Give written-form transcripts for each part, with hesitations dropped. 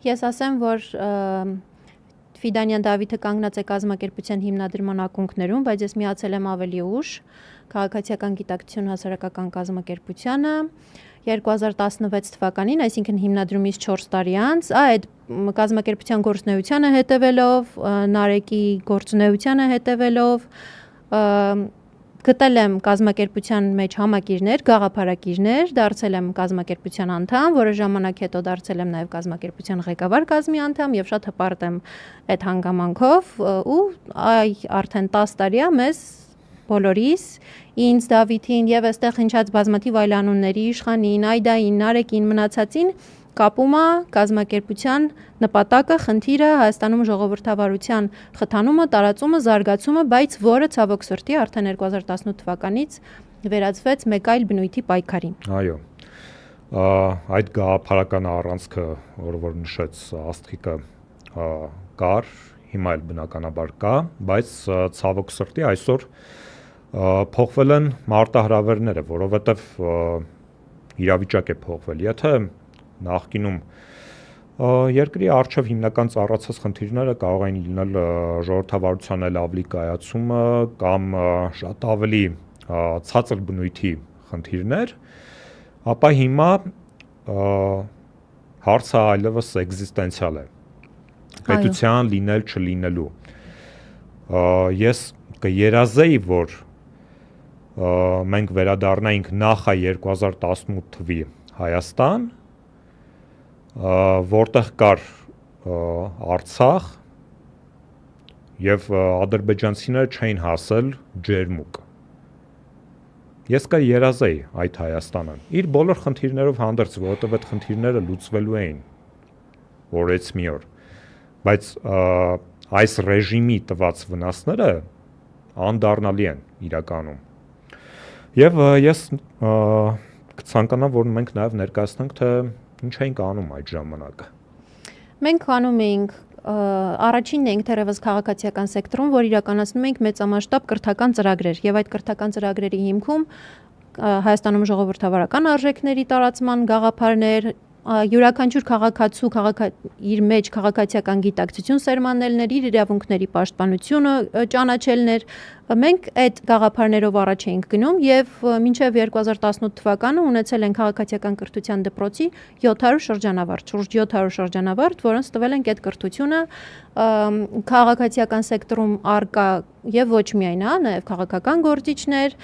Ես ասեմ, որ Ֆիդանյան Դավիթը կանգնած է կազմակերպության հիմնադրման ակունքներում, բայց ես միացել եմ ավելի ուշ քաղաքացիական գիտակցություն հասարակական կազմակերպությանը 2016 թվականին, այսինքն հիմնադրումից 4 տարի անց, այդ կազմակերպության գործունեությանը հետևելով, Նարեկի գործունեությանը հետևելով, գտել եմ կազմակերպության մեջ համակիրներ, գաղափարակիրներ, դարձել եմ կազմակերպության անդամ, որը ժամանակ հետո դարձել եմ նաև կազմակերպության ղեկավար կազմի անդամ եւ շատ հպարտ եմ այդ հանգամանքով ու արդեն 10 տարի է մեզ բոլորիս, ինձ, Դավիթին եւ այստեղ հնչած բազմաթիվ այլ անունների, Իշխանին, Այդային, Նարեկին, մնացածին կապում է կազմակերպության նպատակը, խնդիրը, Հայաստանում ժողովրդավարության խթանումը, տարածումը, զարգացումը, բայց որը ցավոք սրտի արդեն 2018 թվականից վերածվեց մեկ այլ բնույթի պայքարի։ Այո։ Այդ գաղափարական առանցքը, որ նշեց Աստղիկը, կար, հիմա էլ բնականաբար կա, բայց ցավոք սրտի այսօր փոխվել են մարտահրավերները, որովհետև իրավիճակ է փոխվել։ Եթե նախկինում երկրի առջև հիմնական ծառացած խնդիրները կարող են լինել ժողովրդավարության ավելի կայացումը կամ շատ ավելի ցածր բնույթի խնդիրներ, ապա հիմա հարցը այլևս էկզիստենցիալ է, պետության լինել չլինելու։ Ես կերազեի, որ մենք վերադառնայինք նախա 2018 թվի Հայաստան, որտեղ կար Արցախ եւ ադրբեջանցիները չէին հասել ջերմուկ։ Ես կերազեի այդ Հայաստանը, իր բոլոր խնդիրներով հանդերձ, որովհետեւ այդ խնդիրները լուծվելու էին օրից մի օր, բայց այս ռեժիմի տված վնասները անդառնալի են իրականում։ Եվ ես կցանկանամ, որ մենք նաեւ ներկայացնենք, թե ինչ էինք անում այդ ժամանակ։ Մենք անում էինք առաջինն էինք թերևս քաղաքացիական սեկտորում, որ իրականացնում էինք մեծամասշտաբ կրթական ծրագրեր, եւ այդ կրթական ծրագրերի հիմքում Հայաստանում ժողովրդավարական արժեքների տարածման գաղափարներ, յուրաքանչյուր քաղաքացու իր մեջ քաղաքացիական գիտակցություն սերմանելներ, իր իրավունքների պաշտպանությունը ճանաչելներ, մենք այդ գաղափարներով առաջ էինք գնում եւ մինչեւ 2018 թվականը ունեցել են քաղաքացիական կրթության դպրոցի 700 շրջանավարտ, շուրջ 700 շրջանավարտ, որոնց տվել ենք այդ կրթությունը քաղաքացիական սեկտորում արկա եւ ոչ միայն, նաեւ քաղաքական գործիչներ,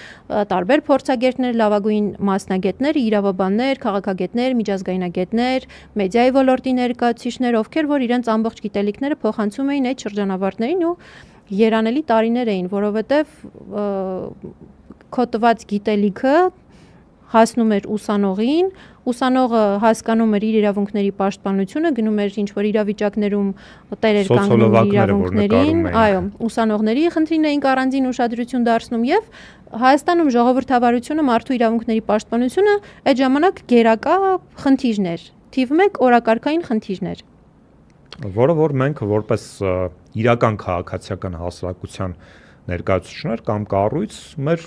տարբեր փորձագետներ, լավագույն մասնագետներ, իրավաբաններ, քաղաքագետներ, միջազգայնագետներ, մեդիայի ոլորտի ներկայացուցիչներ, ովքեր որ իրենց ամբողջ գիտելիքները փոխանցում էին այդ շրջանավարտներին ու երանելի տարիներ էին, որովհետև քո տված գիտելիքը հասնում էր ուսանողին, ուսանողը հասկանում էր իր իրավունքների պաշտպանությունը, գնում էր ինչ-որ իրավիճակներում տերեր կանգնում իր իրավունքներին, այո, ուսանողների խնդիրն էինք առանձին ուշադրություն դարձնում եւ Հայաստանում ժողովրդավարությունը, մարդու իրավունքների պաշտպանությունը այդ ժամանակ գերակա խնդիրներ, թիվ 1 օրակարգային խնդիրներ։ Որը որ մենք որպես իրական քաղաքացիական հասարակության ներկայացուցիչներ կամ կառույց մեր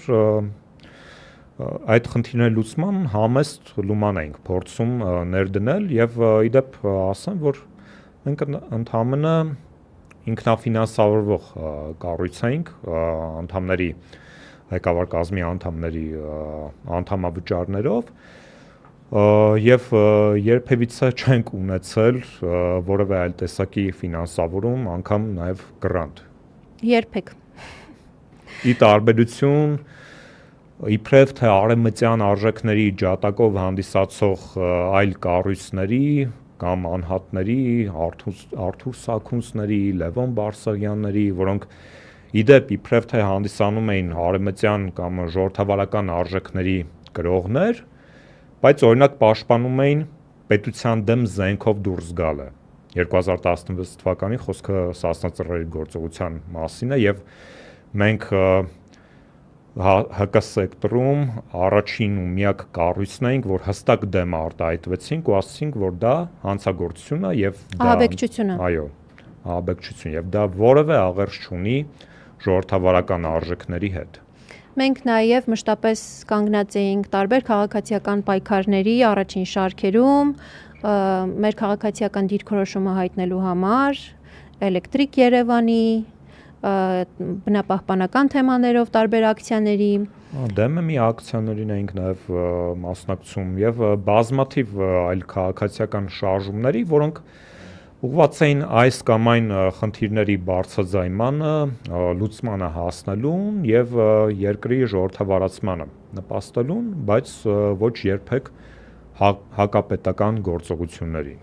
այդ խնդիրների լուծման համեստ լուման ենք փորձում ներդնել եւ իդեպ ասեմ, որ մենք ընդհանրապես ինքնաֆինանսավորվող կառույց ենք, անդամների ղեկավար կազմի անդամների անդամավճարներով եւ երբևիցե չենք ունեցել որևէ այլ տեսակի ֆինանսավորում, անգամ նաեւ գրանտ։ Երբեք։ Ի տարբերություն իբրև թե արևմտյան արժեքների ջատակով հանդիսացող այլ կառույցների կամ անհատների, Արթուր Սաքունցների, Լևոն Բարսեղյանների, որոնք իդեպ իբրև թե հանդիսանում էին արևմտյան կամ ժողովրդավարական արժեքների կրողներ, բայց օրինակ պաշտպանում էին պետության դեմ զենքով դուրս գալը։ 2016 թվականի խոսքը Սասնա ծռերի գործողության մասին է եւ մենք ՀԿ սեկտորում առաջին ու միակ կառույցն էինք, որ հստակ դեմ արտահայտվեցինք ու ասացինք, որ դա հանցագործություն է եւ դա ահաբեկչություն է։ Այո, ահաբեկչություն եւ դա որևէ աղերս չունի ժողովրդավարական արժեքների հետ։ Մենք նաև մշտապես կանգնած էինք տարբեր քաղաքացիական պայքարների առաջին շարքերում, մեր քաղաքացիական դիրքորոշումը հայտնելու համար, Էլեկտրիկ Երևանի, բնապահպանական թեմաներով տարբեր ակցիաների։ Դեմը մի ակցիաներին էինք նաև մասնակցում եւ բազմաթիվ այլ քաղաքացիական շարժումների, որոնք ուղղված էին այս կամ այն խնդիրների բարձրաձայնմանը, լուծմանը հասնելուն եւ երկրի ժողովրդավարացմանը նպաստելուն, բայց ոչ երբեք հակապետական գործողություններին։